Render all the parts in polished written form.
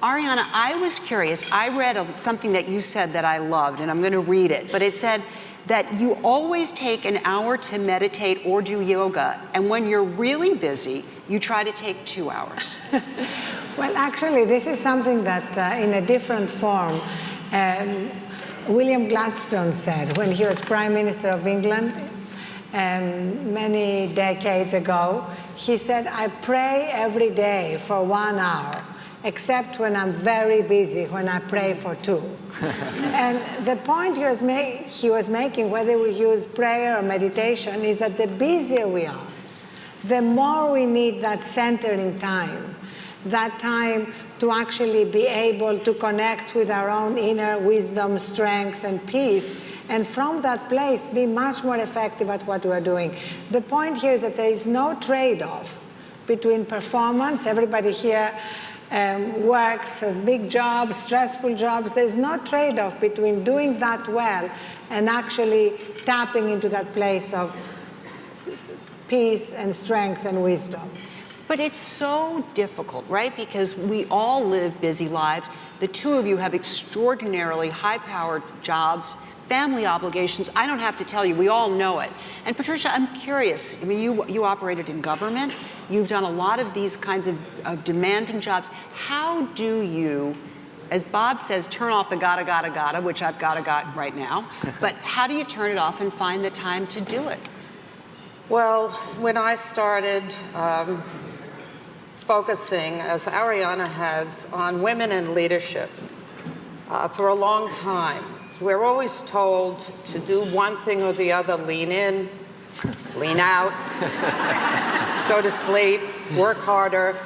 Arianna, I was curious. I read something that you said that I loved, and I'm going to read it. But it said that you always take an hour to meditate or do yoga, and when you're really busy, you try to take 2 hours. Well, actually, this is something that, in a different form, William Gladstone said when he was Prime Minister of England many decades ago. He said, I pray every day for 1 hour, except when I'm very busy, when I pray for 2. And the point he was making, whether we use prayer or meditation, is that the busier we are, the more we need that centering time, that time to actually be able to connect with our own inner wisdom, strength, and peace, and from that place be much more effective at what we're doing. The point here is that there is no trade-off between performance. Everybody here works, has big jobs, stressful jobs. There's no trade-off between doing that well and actually tapping into that place of peace and strength and wisdom. But it's so difficult, right? Because we all live busy lives. The two of you have extraordinarily high-powered jobs, family obligations. I don't have to tell you, we all know it. And Patricia, I'm curious. I mean, you operated in government. You've done a lot of these kinds of demanding jobs. How do you, as Bob says, turn off the gotta, which I've got right now, but how do you turn it off and find the time to do it? Well, when I started focusing, as Arianna has, on women in leadership for a long time, we're always told to do one thing or the other: lean in, lean out, go to sleep, work harder.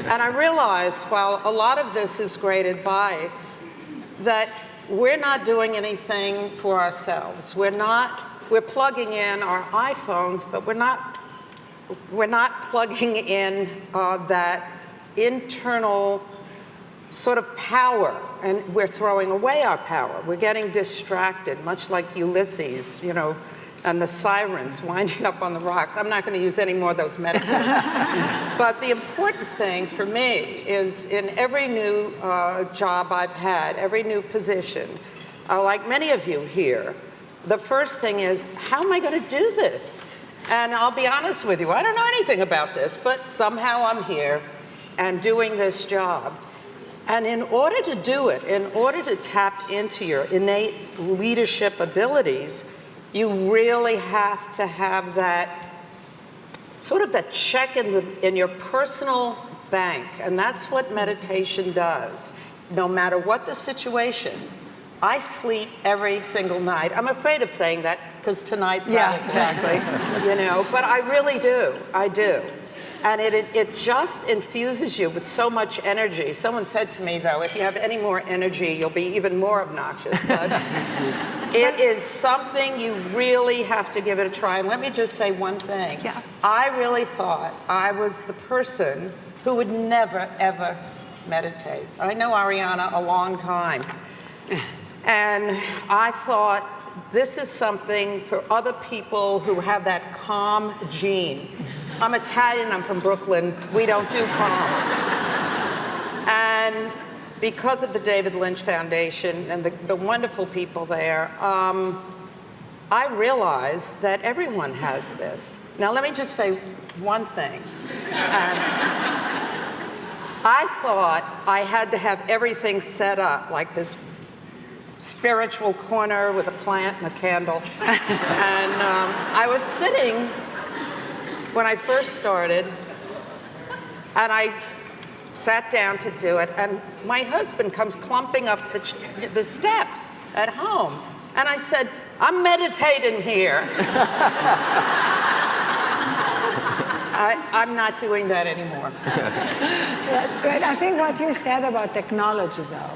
And I realized, while a lot of this is great advice, that we're not doing anything for ourselves. We're plugging in our iPhones, but we're not plugging in that internal sort of power, and we're throwing away our power. We're getting distracted, much like Ulysses, you know, and the sirens winding up on the rocks. I'm not going to use any more of those metaphors. But the important thing for me is, in every new job I've had, every new position, like many of you here, the first thing is, how am I going to do this? And I'll be honest with you, I don't know anything about this, but somehow I'm here and doing this job. And in order to do it, in order to tap into your innate leadership abilities, you really have to have that sort of that check in your personal bank. And that's what meditation does. No matter what the situation, I sleep every single night. I'm afraid of saying that because tonight, yeah, exactly. You know, but I really do. I do. And it just infuses you with so much energy. Someone said to me, though, if you have any more energy, you'll be even more obnoxious. But it is something you really have to give it a try. And let me just say one thing. Yeah. I really thought I was the person who would never, ever meditate. I know Arianna a long time. And I thought, this is something for other people who have that calm gene. I'm Italian, I'm from Brooklyn, we don't do calm. And because of the David Lynch Foundation and the wonderful people there, I realized that everyone has this. Now let me just say one thing. I thought I had to have everything set up, like this spiritual corner with a plant and a candle. And I was sitting when I first started, and I sat down to do it, and my husband comes clumping up the steps at home. And I said, I'm meditating here. I'm not doing that anymore. That's great. I think what you said about technology, though,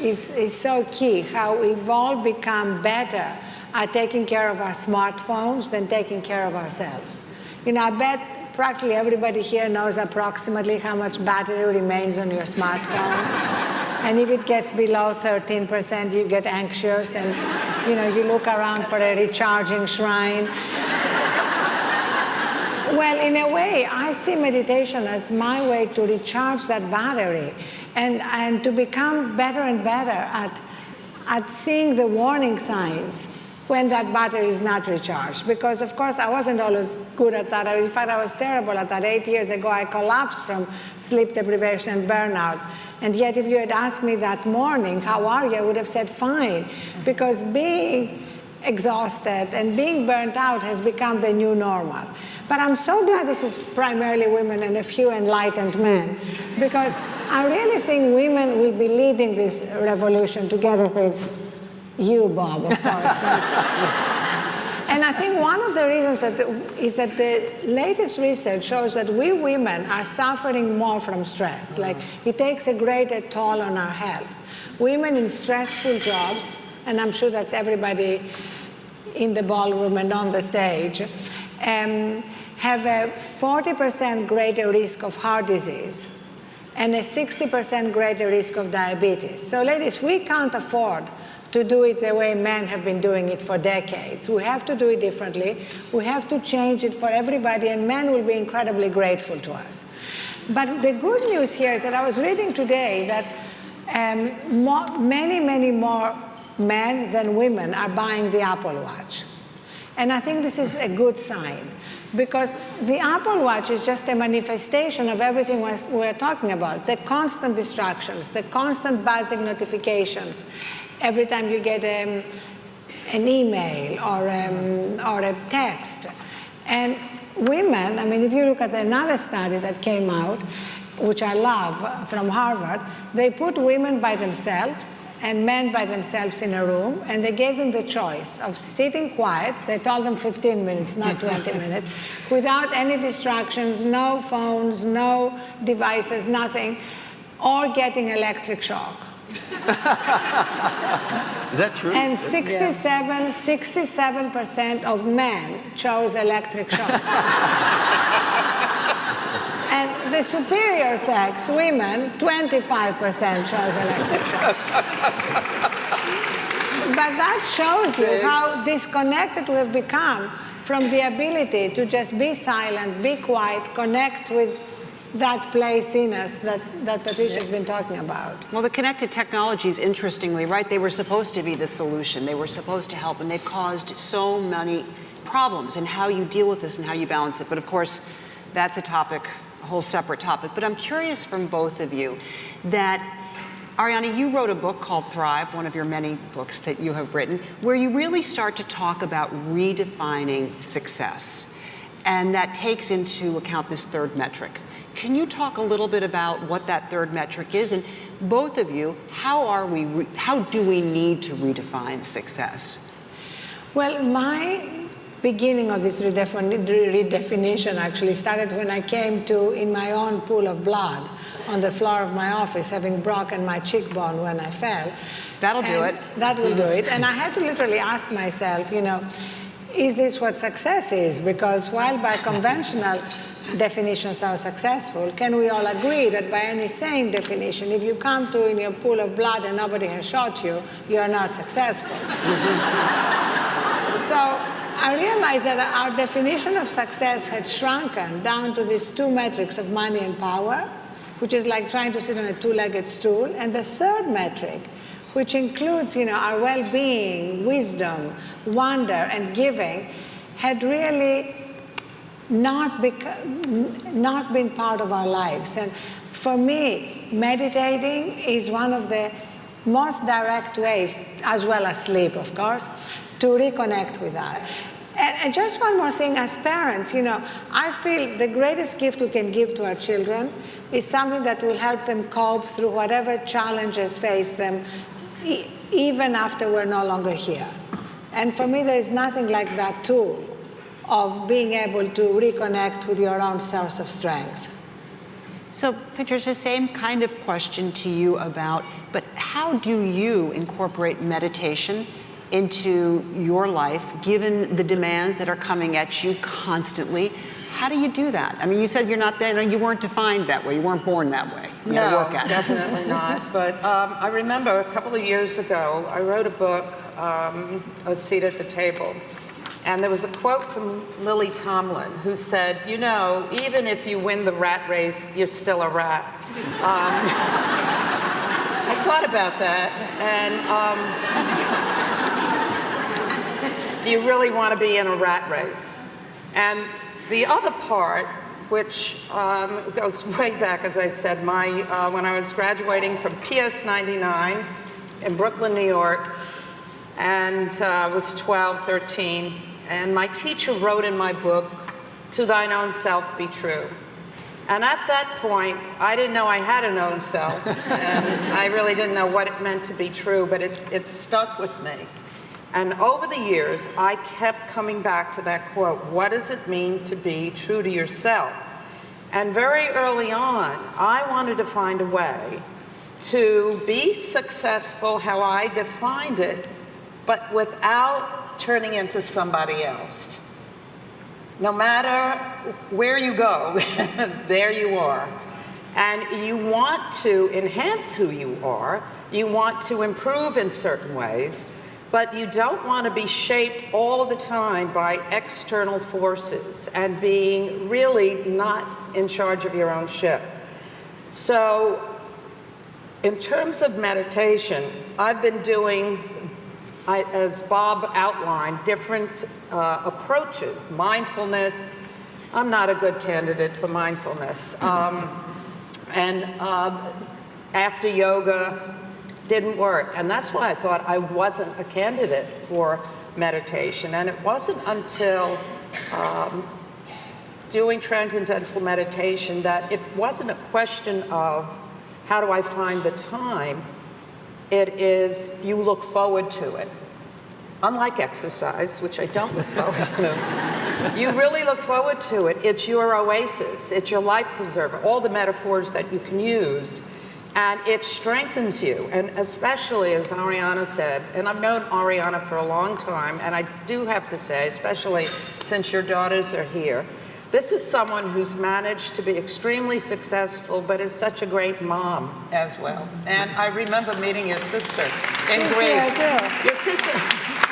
is so key, how we've all become better at taking care of our smartphones than taking care of ourselves. You know, I bet practically everybody here knows approximately how much battery remains on your smartphone. And if it gets below 13%, you get anxious and, you know, you look around for a recharging shrine. Well, in a way, I see meditation as my way to recharge that battery and to become better and better at seeing the warning signs when that battery is not recharged. Because, of course, I wasn't always good at that. In fact, I was terrible at that. 8 years ago, I collapsed from sleep deprivation and burnout. And yet, if you had asked me that morning, how are you, I would have said fine. Because being exhausted and being burnt out has become the new normal. But I'm so glad this is primarily women and a few enlightened men, because I really think women will be leading this revolution together with you, Bob, of course. And I think one of the reasons is that the latest research shows that we women are suffering more from stress. Like, it takes a greater toll on our health. Women in stressful jobs, and I'm sure that's everybody in the ballroom and on the stage, have a 40% greater risk of heart disease and a 60% greater risk of diabetes. So ladies, we can't afford to do it the way men have been doing it for decades. We have to do it differently. We have to change it for everybody, and men will be incredibly grateful to us. But the good news here is that I was reading today that many more men than women are buying the Apple Watch. And I think this is a good sign, because the Apple Watch is just a manifestation of everything we're talking about. The constant distractions, the constant buzzing notifications, every time you get an email or a text. And women, I mean, if you look at another study that came out, which I love, from Harvard, they put women by themselves and men by themselves in a room, and they gave them the choice of sitting quiet, they told them 15 minutes, not 20 minutes, without any distractions, no phones, no devices, nothing, or getting electric shock. Is that true? And 67% of men chose electric shock. And the superior sex, women, 25% chose electric shock. But that shows you how disconnected we have become from the ability to just be silent, be quiet, connect with that place in us that Patricia's been talking about. Well, the connected technologies, interestingly, right, they were supposed to be the solution. They were supposed to help, and they've caused so many problems in how you deal with this and how you balance it. But of course, that's a topic, a whole separate topic. But I'm curious from both of you that, Arianna, you wrote a book called Thrive, one of your many books that you have written, where you really start to talk about redefining success. And that takes into account this third metric. Can you talk a little bit about what that third metric is? And both of you, how do we need to redefine success? Well, my beginning of this redefinition actually started when I came to, in my own pool of blood, on the floor of my office, having broken my cheekbone when I fell. That'll do it. That will do it. And I had to literally ask myself, is this what success is? Because while by conventional definitions are successful, can we all agree that by any sane definition, if you come to in your pool of blood and nobody has shot you, you are not successful? So I realized that our definition of success had shrunken down to these two metrics of money and power, which is like trying to sit on a two-legged stool. And the third metric, which includes our well-being, wisdom, wonder, and giving, had really not been part of our lives. And for me, meditating is one of the most direct ways, as well as sleep, of course, to reconnect with that. And just one more thing, as parents, I feel the greatest gift we can give to our children is something that will help them cope through whatever challenges face them, even after we're no longer here. And for me, there is nothing like that tool of being able to reconnect with your own source of strength. So, Patricia, same kind of question to you but how do you incorporate meditation into your life, given the demands that are coming at you constantly? How do you do that? I mean, you said you're not there, you weren't defined that way, you weren't born that way. You no, work at definitely not. But I remember a couple of years ago, I wrote a book, A Seat at the Table. And there was a quote from Lily Tomlin who said, you know, even if you win the rat race, you're still a rat. I thought about that, and you really want to be in a rat race. And the other part, which goes way back, as I said, when I was graduating from PS 99 in Brooklyn, New York, and I was 12, 13, and my teacher wrote in my book, "To thine own self be true." And at that point, I didn't know I had an own self, and I really didn't know what it meant to be true, but it stuck with me. And over the years, I kept coming back to that quote, what does it mean to be true to yourself? And very early on, I wanted to find a way to be successful how I defined it, but without turning into somebody else. No matter where you go, there you are. And you want to enhance who you are, you want to improve in certain ways, but you don't want to be shaped all the time by external forces and being really not in charge of your own ship. So, in terms of meditation, I've been doing, as Bob outlined, different approaches. Mindfulness, I'm not a good candidate for mindfulness. After yoga, didn't work. And that's why I thought I wasn't a candidate for meditation. And it wasn't until doing transcendental meditation that it wasn't a question of how do I find the time. It is, you look forward to it. Unlike exercise, which I don't look forward to, you really look forward to it. It's your oasis. It's your life preserver, all the metaphors that you can use. And it strengthens you. And especially, as Arianna said, and I've known Arianna for a long time, and I do have to say, especially since your daughters are here, this is someone who's managed to be extremely successful, but is such a great mom as well. And I remember meeting your sister in Greece. Your sister,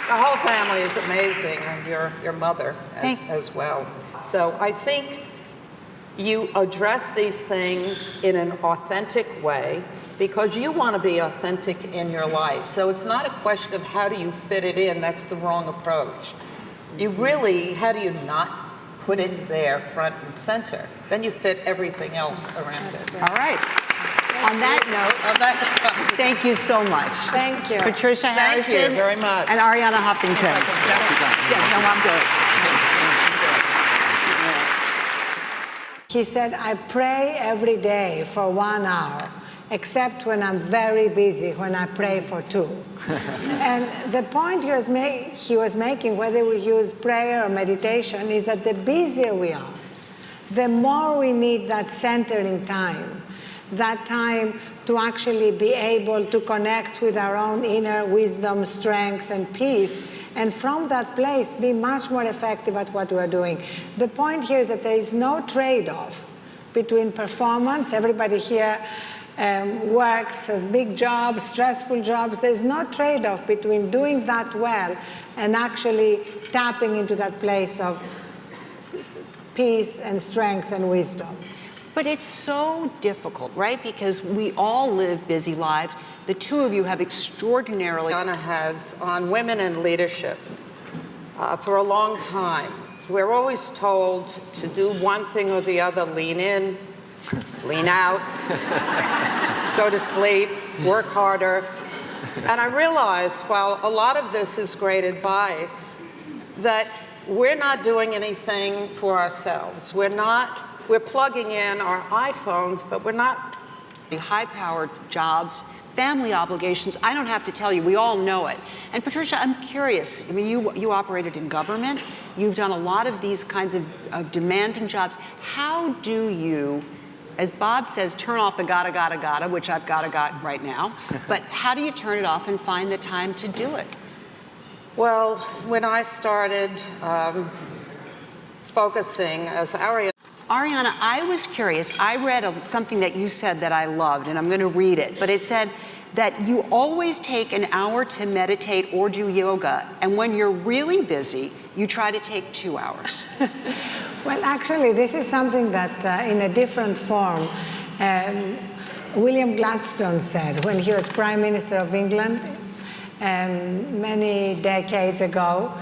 the whole family is amazing, and your mother as well. So I think you address these things in an authentic way because you want to be authentic in your life. So it's not a question of how do you fit it in. That's the wrong approach. You really, how do you not put it there front and center? Then you fit everything else around it. All right. On that note, thank you so much. Thank you. Patricia Harrison. Thank you very much. And Arianna Huffington. Yeah, no, I'm good. He said, I pray every day for 1 hour, except when I'm very busy, when I pray for 2. And the point he was making, whether we use prayer or meditation, is that the busier we are, the more we need that centering time, that time to actually be able to connect with our own inner wisdom, strength, and peace, and from that place be much more effective at what we're doing. The point here is that there is no trade-off between performance. Everybody here works, has big jobs, stressful jobs. There's no trade-off between doing that well and actually tapping into that place of peace and strength and wisdom. But it's so difficult, right? Because we all live busy lives. The two of you have extraordinarily... Arianna has on women in leadership for a long time. We're always told to do one thing or the other, lean in, lean out, go to sleep, work harder. And I realized, while a lot of this is great advice, that we're not doing anything for ourselves. We're plugging in our iPhones, but we're not. High-powered jobs, family obligations, I don't have to tell you, we all know it. And Patricia, I'm curious, I mean, you operated in government, you've done a lot of these kinds of demanding jobs. How do you, as Bob says, turn off the gotta, which I've got right now, but how do you turn it off and find the time to do it? Well, when I started focusing as Arianna, I was curious. I read something that you said that I loved, and I'm going to read it. But it said that you always take an hour to meditate or do yoga, and when you're really busy, you try to take 2 hours. Well, actually, this is something that in a different form, William Gladstone said when he was Prime Minister of England many decades ago.